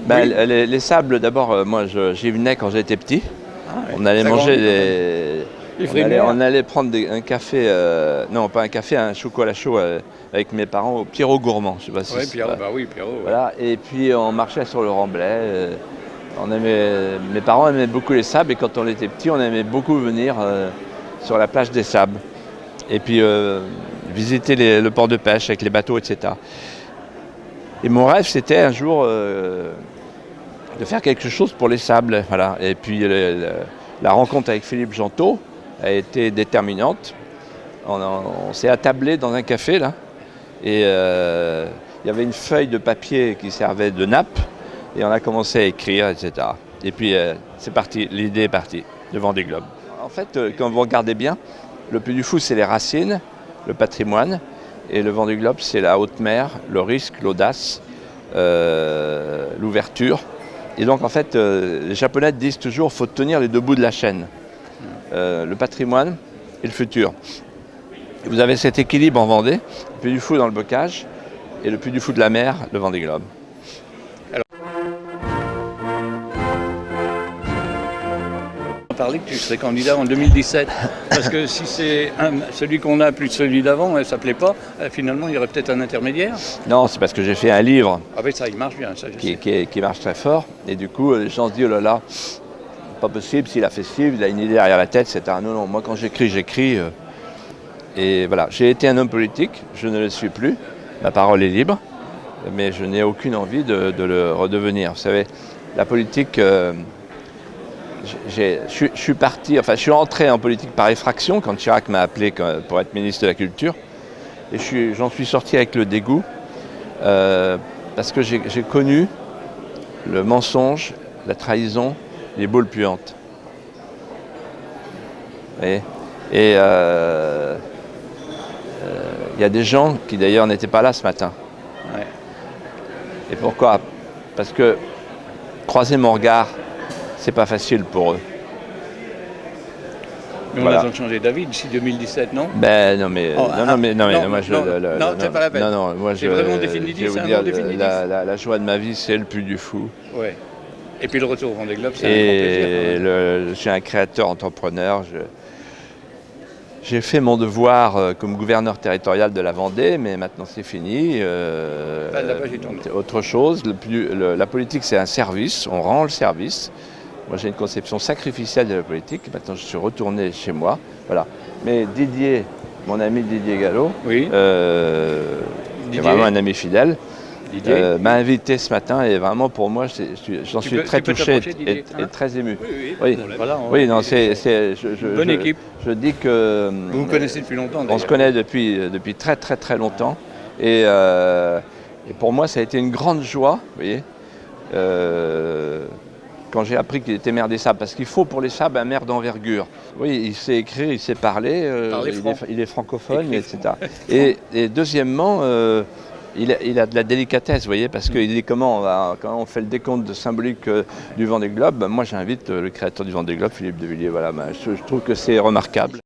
Ben, Oui. les sables, d'abord, moi j'y venais quand j'étais petit. Ah, ouais. On allait Ça manger grandit, les fruits de mer. on allait prendre un café, non pas un café, un chocolat chaud avec mes parents au Pierrot Gourmand. Je sais pas si Oui, Pierrot, voilà. bah oui, Pierrot, ouais. Voilà. Et puis on marchait sur le Remblai. Mes parents aimaient beaucoup les sables et quand on était petit, on aimait beaucoup venir sur la plage des Sables. Et puis visiter le port de pêche avec les bateaux, etc. Et mon rêve, c'était un jour de faire quelque chose pour les sables. Voilà. Et puis la rencontre avec Philippe Gentot a été déterminante. On s'est attablé dans un café là, et il y avait une feuille de papier qui servait de nappe, et on a commencé à écrire, etc. Et puis c'est parti, l'idée est partie, le Vendée Globe. En fait, quand vous regardez bien, le Puy du Fou, c'est les racines, le patrimoine, et le Vendée Globe, c'est la haute mer, le risque, l'audace, l'ouverture. Et donc en fait, les Japonais disent toujours qu'il faut tenir les deux bouts de la chaîne, le patrimoine et le futur. Et vous avez cet équilibre en Vendée, le Puy du Fou dans le bocage et le Puy du Fou de la mer, le Vendée Globe. On a parlé que tu serais candidat en 2017. Parce que si c'est celui qu'on a plus celui d'avant, ça ne plaît pas, finalement il y aurait peut-être un intermédiaire. Non, c'est parce que j'ai fait un livre Ah oui, ça, il marche bien, ça je sais. qui marche très fort. Et du coup, les gens se disent, oh là là, pas possible, s'il a fait ci, il a une idée derrière la tête, etc. Non, non, moi quand j'écris, j'écris. Et voilà, j'ai été un homme politique, je ne le suis plus, ma parole est libre, mais je n'ai aucune envie de le redevenir. Vous savez, la politique, je suis entré en politique par effraction quand Chirac m'a appelé pour être ministre de la Culture. Et j'en suis sorti avec le dégoût, parce que j'ai connu le mensonge, la trahison, les boules puantes. Et il y a des gens qui d'ailleurs n'étaient pas là ce matin. Ouais. Et pourquoi? Parce que croiser mon regard, c'est pas facile pour eux. Mais Voilà. on a besoin de changer d'avis d'ici 2017, non? Ben non mais Oh, moi je c'est pas la peine. non moi C'est vraiment définitif, je vais c'est vous un dire nom définitif. la joie de ma vie, c'est le Puy du Fou. Ouais. Et puis le retour au Vendée Globe, c'est un grand plaisir. Et je suis un créateur entrepreneur. J'ai fait mon devoir comme gouverneur territorial de la Vendée, mais maintenant c'est fini. La page est tournée. Autre chose, la politique c'est un service, on rend le service. Moi j'ai une conception sacrificielle de la politique, maintenant je suis retourné chez moi. Voilà. Mais Didier, mon ami Didier Gallo, Oui. qui est vraiment un ami fidèle, m'a invité ce matin et vraiment pour moi j'en suis très touché et très ému. Oui. Voilà, oui, non, bonne équipe. Je dis que Vous vous connaissez depuis longtemps. On se connaît depuis très très très longtemps et pour moi ça a été une grande joie, vous voyez, quand j'ai appris qu'il était maire des Sables, parce qu'il faut pour les Sables un maire d'envergure. Oui, il sait écrire, il sait parler, il est francophone, etc. Et deuxièmement, il a de la délicatesse, vous voyez, parce qu'il dit quand on fait le décompte symbolique du Vendée Globe, moi j'invite le créateur du Vendée Globe, Philippe de Villiers, voilà, je trouve que c'est remarquable.